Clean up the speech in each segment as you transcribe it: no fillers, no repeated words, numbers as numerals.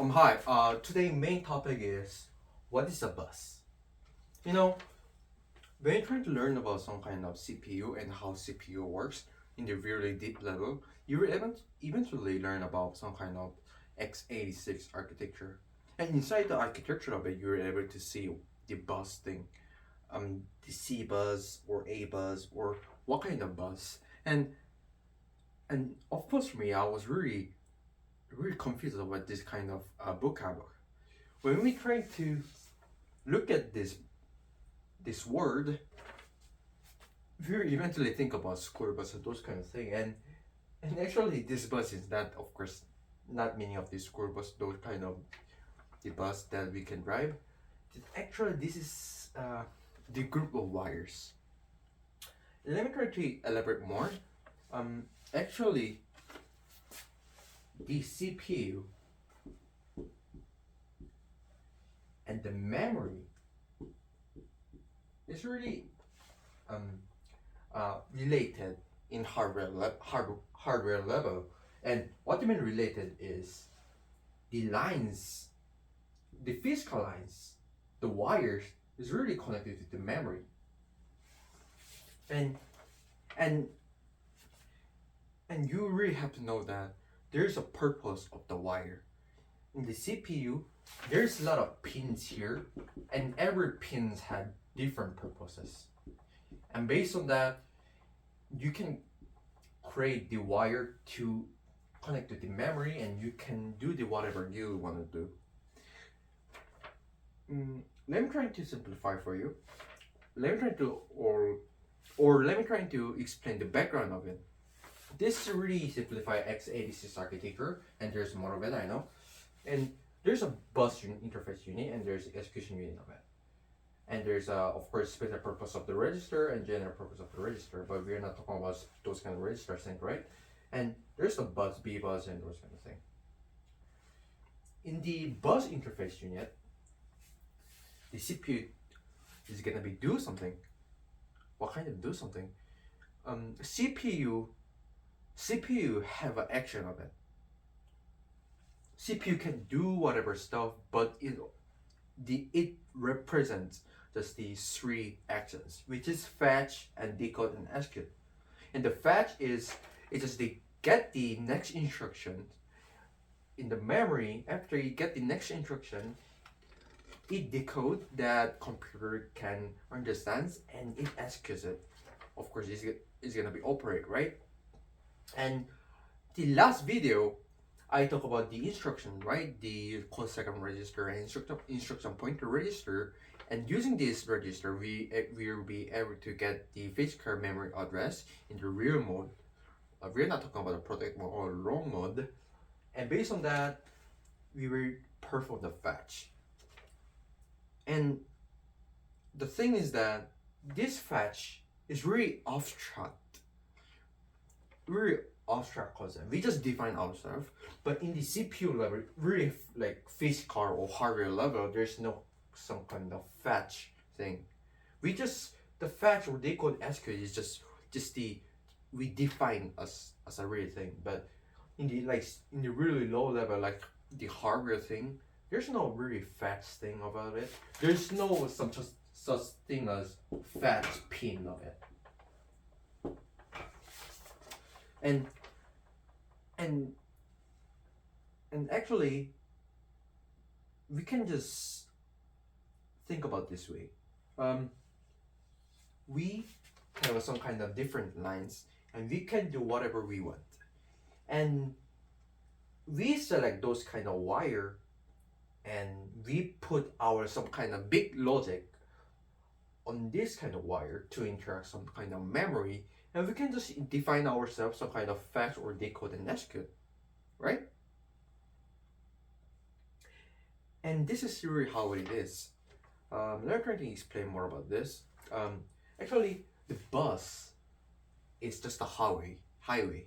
Hi. Today main topic is what is a bus? You know, when you're trying to learn about some kind of CPU and how CPU works in the really deep level, you will eventually learn about some kind of x86 architecture. And inside the architecture of it, you're able to see the bus thing, the C bus or A bus or what kind of bus. And of course, for me, I was really confused about this kind of vocabulary. When we try to look at this word, we eventually think about school bus and those kind of thing. And actually, this bus is not, of course, not many of these school bus, those kind of the bus that we can drive. Actually, this is the group of wires. Let me try to elaborate more. Actually, the CPU and the memory is really um, related in hardware level. And what I mean related is the lines, the physical lines, the wires is really connected to the memory. And and and you really have to know that there's a purpose of the wire. In the CPU, there's a lot of pins here, and every pins had different purposes. And based on that, you can create the wire to connect to the memory, and you can do the whatever you want to do. Let me try to simplify for you. Let me try to or let me try to explain the background of it. This really simplify x86 architecture, and there's more of it, I know. And there's a interface unit, and there's execution unit of it. And there's of course special purpose of the register and general purpose of the register, but we're not talking about those kind of register things, right? And there's the bus, B bus, and those kind of thing. In the bus interface unit, the CPU is gonna be do something. What kind of do something? CPU have an action of it. CPU can do whatever stuff, but it represents just these three actions, which is fetch and decode and execute. And the fetch is just they get the next instruction in the memory. After you get the next instruction, it decode that computer can understand and it executes it. Of course, it's gonna be operate, right? And the last video, I talk about the instruction, right? The call second register and instruction pointer register. And using this register, we will be able to get the physical memory address in the real mode. We're not talking about the protect mode or long mode. And based on that, we will perform the fetch. And the thing is that this fetch is really abstract, really abstract concept. We just define ourselves, but in the CPU level, really like physical or hardware level, there's no some kind of fetch thing. We just the fetch or decode execute is just the we define as a real thing. But in the really low level, like the hardware thing, there's no really fetch thing about it. There's no such thing as fetch pin of it. And and and actually, we can just think about this way. Um, we have some kind of different lines, and we can do whatever we want. And we select those kind of wire, and we put our some kind of big logic on this kind of wire to interact some kind of memory, and we can just define ourselves some kind of fetch or decode and execute, right? And this is really how it is. Let me try to explain more about this. Actually, the bus is just a highway. Highway.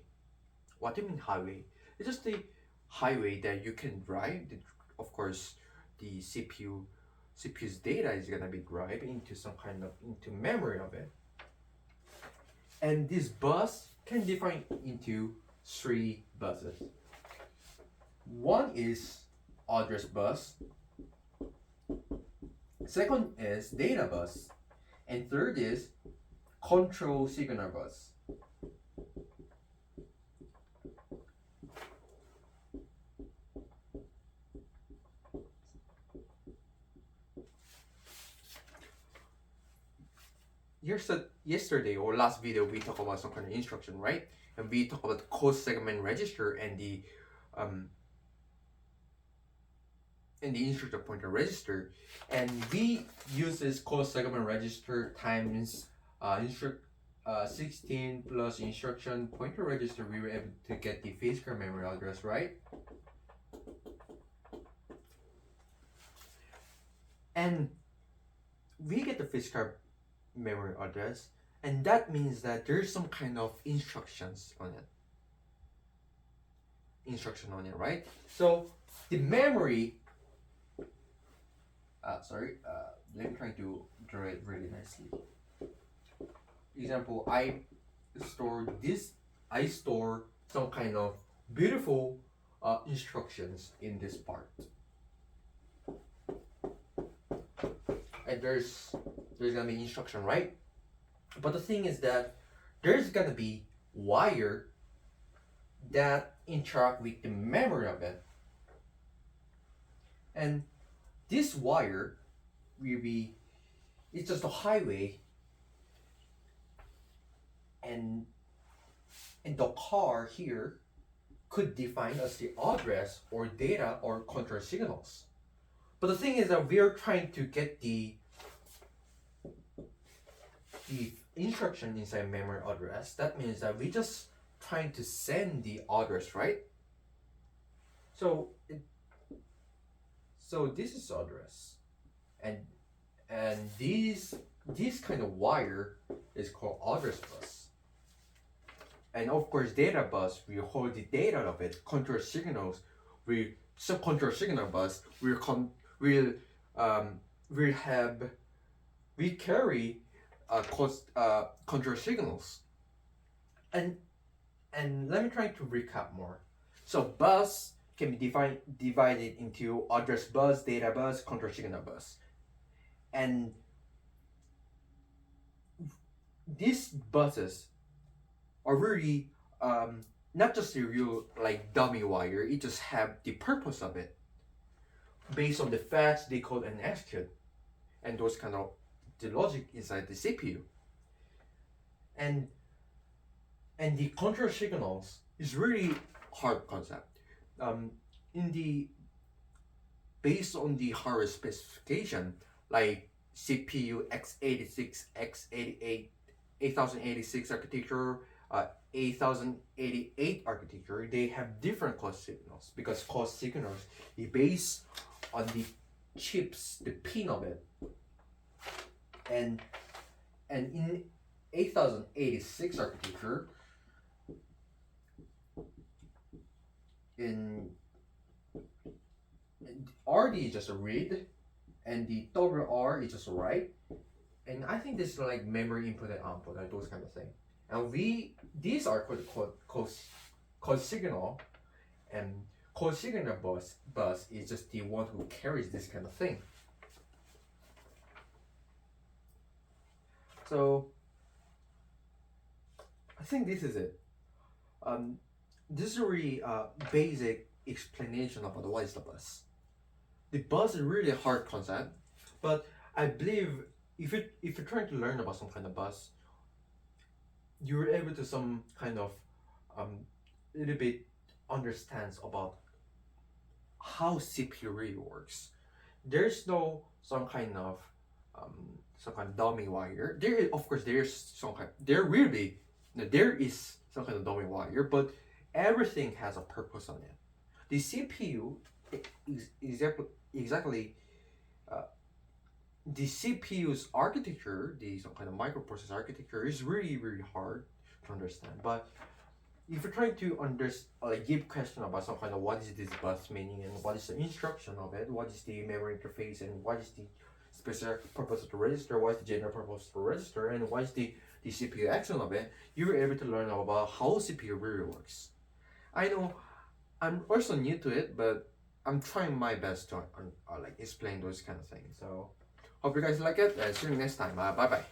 What do you mean highway? It's just the highway that you can drive. Of course, the CPU's data is gonna be drive into some kind of into memory of it. And this bus can define into three buses. One is address bus. Second is data bus. And third is control signal bus. Yesterday or last video we talked about some kind of instruction, right? And we talked about the code segment register and the instruction pointer register, and we use this code segment register times 16 plus instruction pointer register. We were able to get the physical memory address, right? And we get the physical memory address, and that means that there's some kind of instruction on it, right? So the memory let me try to draw it really nicely. Example, I store some kind of beautiful instructions in this part, and there's gonna be instruction, right? But the thing is that there's gonna be wire that interact with the memory of it, and this wire will be, it's just a highway, and the car here could define as the address or data or control signals. But the thing is that we are trying to get the instruction inside memory address. That means that we just trying to send the address, right? So this is address, and this kind of wire is called address bus. And of course, data bus will hold the data of it. Control signals control signal bus will carry control signals. And let me try to recap more. So bus can be divided into address bus, data bus, control signal bus. And these buses are really not just a real like dummy wire. It just have the purpose of it based on the fetch, decode, and execute, and those kind of the logic inside the CPU. And the control signals is really hard concept. Based on the hardware specification, like CPU x86, x88, 8086 architecture, 8088 architecture, they have different clock signals, because clock signals is based on the chips, the pin of it. And in 8086 architecture, in RD is just a read, and the WR is just a write. And I think this is like memory input and output, like those kind of thing. And these are code signal, and code signal bus is just the one who carries this kind of thing. So I think this is it. This is a really basic explanation about what is the bus. The bus is really a hard concept, but I believe if you're trying to learn about some kind of bus, you're able to some kind of little bit understands about how CPU really works. There's no some kind of dummy wire. There is, of course, there is some kind of dummy wire, but everything has a purpose on it. The CPU exactly the CPU's architecture, the some kind of microprocessor architecture, is really hard to understand. But if you're trying to give question about some kind of what is this bus meaning, and what is the instruction of it, what is the memory interface, and what is the specific purpose of the register, what is the general purpose of the register, and what is the CPU action of it, you're able to learn about how CPU really works. I know I'm also new to it, but I'm trying my best to like explain those kind of things. So hope you guys like it. See you next time. Bye bye.